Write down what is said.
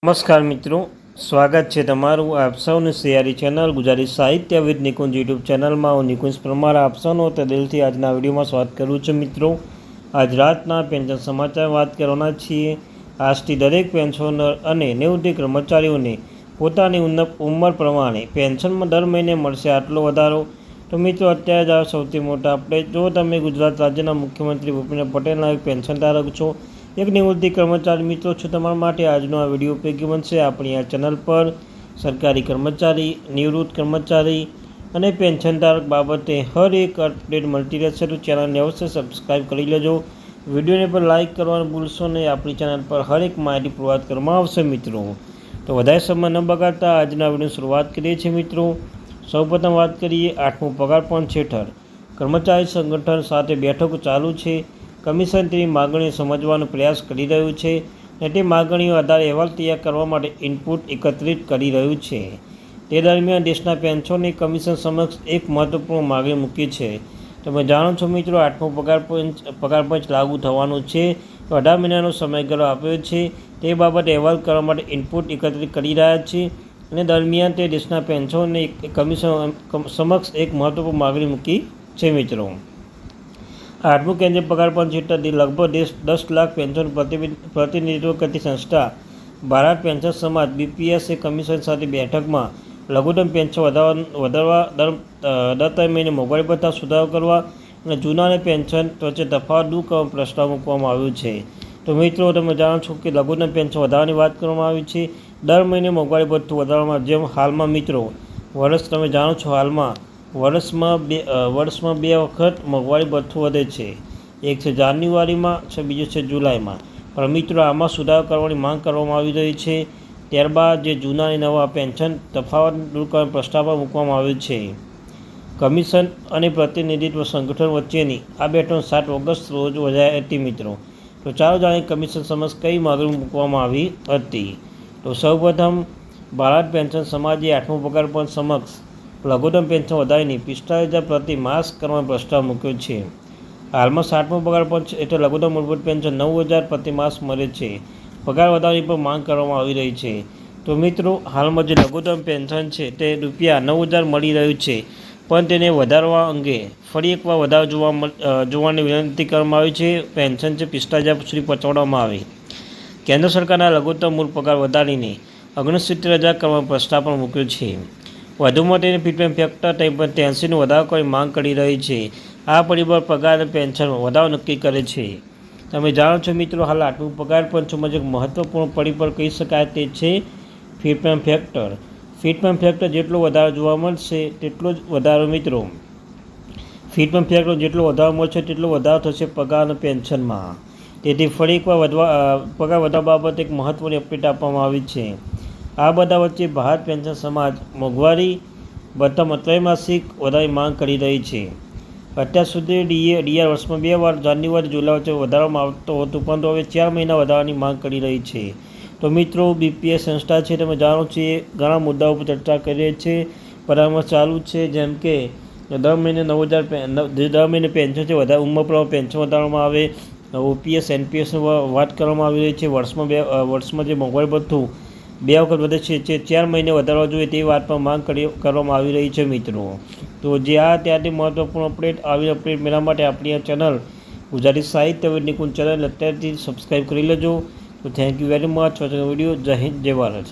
નમસ્કાર મિત્રો, સ્વાગત છે તમારું આપ સૌની સિયારી ચેનલ ગુજરાતી સાહિત્ય વિદ નિકુંજ યુટ્યુબ ચેનલમાં. હું નિકુંજ પરમાર આપ સૌનો તે દિલથી આજના વિડીયોમાં સ્વાગત કરું છું. મિત્રો, આજ રાતના પેન્શન સમાચાર વાત કરવાના છીએ. આજથી દરેક પેન્શનર અને નિવૃત્તિ કર્મચારીઓને પોતાની ઉંમર પ્રમાણે પેન્શનમાં દર મહિને મળશે આટલો વધારો. તો મિત્રો, અત્યારે જ આ સૌથી મોટા અપડેટ. જો તમે ગુજરાત રાજ્યના મુખ્યમંત્રી ભૂપેન્દ્ર પટેલના એક પેન્શન ધારક છો, એક નિવૃત્તિ કર્મચારી મિત્રો છો, તમારા માટે આજનો આ વિડીયો ઉપયોગી બનશે. આપણી આ ચેનલ પર સરકારી કર્મચારી, નિવૃત્ત કર્મચારી અને પેન્શનધારક બાબતે હર એક અપડેટ મળતી રહેશે. તો ચેનલને અવશ્ય સબસ્ક્રાઈબ કરી લેજો. વિડીયોને પર લાઇક કરવાનું ભૂલશો નહીં. આપણી ચેનલ પર હર એક માહિતી પ્રોવાઈડ કરવામાં આવશે મિત્રો. તો વધારે સમય ન બગાડતા આજના વિડીયોની શરૂઆત કરીએ છીએ મિત્રો. સૌપ્રથમ વાત કરીએ 8મું પગાર પંચ હેઠળ કર્મચારી સંગઠન સાથે બેઠકો ચાલુ છે. કમિશન તેની માગણીઓ સમજવાનો પ્રયાસ કરી રહ્યું છે અને તે માગણીઓ આધારે અહેવાલ તૈયાર કરવા માટે ઇનપુટ એકત્રિત કરી રહ્યું છે. તે દરમિયાન દેશના પેન્શનની કમિશન સમક્ષ એક મહત્વપૂર્ણ માગણી મૂકી છે. તમે જાણો છો મિત્રો, 8મો પગાર પંચ લાગુ થવાનું છે. 18 મહિનાનો સમયગાળો આપ્યો છે. તે બાબતે અહેવાલ કરવા માટે ઇનપુટ એકત્રિત કરી રહ્યા છે અને દરમિયાન તે દેશના પેન્શનની કમિશન સમક્ષ એક મહત્વપૂર્ણ માગણી મૂકી છે મિત્રો. 8મું કેન્દ્રીય પગાર પંચ હેઠળ લગભગ 10 લાખ પેન્શન પ્રતિનિધિત્વ કરતી સંસ્થા ભારત પેન્શન સમાજ BPS કમિશન સાથે બેઠકમાં લઘુત્તમ પેન્શન વધારવા, દર 3 મહિને મોંઘવારી ભથ્થા સુધારો કરવા અને જૂના અને પેન્શન વચ્ચે તફાવત દૂર કરવાનો પ્રસ્તાવ મૂકવામાં આવ્યો છે. તો મિત્રો, તમે જાણો છો કે લઘુત્તમ પેન્શન વધારવાની વાત કરવામાં આવી છે. દર મહિને મોંઘવારી ભથ્થું વધારવામાં, જેમ હાલમાં મિત્રો તમે જાણો છો હાલમાં વર્ષમાં બે વખત મોંઘવારી ભથ્થું વધે છે. એક છે જાન્યુઆરીમાં છે, બીજું છે જુલાઈમાં. પણ મિત્રો, આમાં સુધારો કરવાની માંગ કરવામાં આવી રહી છે. ત્યારબાદ જે જૂના અને નવા પેન્શન તફાવત દૂર કરવાનો પ્રસ્તાવ પણ મૂકવામાં આવ્યો છે. કમિશન અને પ્રતિનિધિત્વ સંગઠન વચ્ચેની આ બેઠક 7 ઓગસ્ટ રોજ યોજાઈ હતી મિત્રો. તો ચાલો જાણીએ કમિશન સમક્ષ કઈ માગણી મૂકવામાં આવી હતી. તો સૌપ્રથમ ભારત પેન્શન સમાજે 8મો પગાર પંચ સમક્ષ લઘુત્તમ પેન્શન વધારીને 45,000 પ્રતિ માસ કરવાનો પ્રસ્તાવ મૂક્યો છે. હાલમાં 7મો પગાર પંચ હેઠળ લઘુત્તમ મૂળભૂત પેન્શન 9,000 પ્રતિ માસ મળે છે. પગાર વધારવાની પણ માંગ કરવામાં આવી રહી છે. તો મિત્રો, હાલમાં જે લઘુત્તમ પેન્શન છે તે ₹9,000 મળી રહ્યું છે, પણ તેને વધારવા અંગે ફરી એકવાર વધારો જોવાની વિનંતી કરવામાં આવી છે. પેન્શન છે 45,000 સુધી પહોંચાડવામાં આવે. કેન્દ્ર સરકારના લઘુત્તમ મૂળ પગાર વધારીને 69,000 કરવાનો પ્રસ્તાવ પણ મૂક્યો છે. વધુમાં તેને ફિટમેન્ટ ફેક્ટર 83નો વધારો કરી માંગ કરી રહી છે. આ પરિબળ પગાર અને પેન્શનમાં વધારો નક્કી કરે છે. તમે જાણો છો મિત્રો, હાલ 8મું પગાર પંચમાં એક મહત્વપૂર્ણ પરિબળ કહી શકાય તે છે ફિટમેન્ટ ફેક્ટર. ફિટમેન્ટ ફેક્ટર જેટલો વધારો જોવા મળશે તેટલો જ વધારો મિત્રો ફિટમેન્ટ ફેક્ટર જેટલો વધારો મળશે તેટલો વધારો થશે પગાર અને પેન્શનમાં. તેથી ફરી એકવાર પગાર વધારવા બાબતે એક મહત્વની અપડેટ આપવામાં આવી છે. આ બધા વચ્ચે ભારત પેન્શન સમાજ મોંઘવારી ભથ્થામાં ત્રૈમાસિક વધારાની માંગ કરી રહી છે. અત્યાર સુધી ડીઆર વર્ષમાં 2 વાર જાન્યુઆરી જુલાઈ વચ્ચે વધારવામાં આવતો હતો, પરંતુ હવે 4 મહિના વધારવાની માંગ કરી રહી છે. તો મિત્રો, BPS સંસ્થા છે, તમે જાણો છો ઘણા મુદ્દાઓ પર ચર્ચા કરી રહી છે. પરામર્શ ચાલુ છે, જેમ કે દર મહિને પેન્શન છે ઉંમર પ્રમાણે પેન્શન વધારવામાં આવે. OPS NPSની વાત કરવામાં આવી રહી છે. વર્ષમાં જે મોંઘવારી ભથ્થું 2 વખત વધે છે, જે 4 મહિને વધારવા જોઈએ તેવી વાત પર માંગ કરવામાં આવી રહી છે મિત્રો. તો જે ત્યાંથી મહત્વપૂર્ણ અપડેટ અપડેટ મેળવવા માટે આપણી આ ચેનલ ગુજરાતી સાહિત્ય વિદ નિકુંજ ચેનલ અત્યારથી સબસ્ક્રાઈબ કરી લેજો. તો thank you very much for the video. જય હિન્દ, જય ભારત.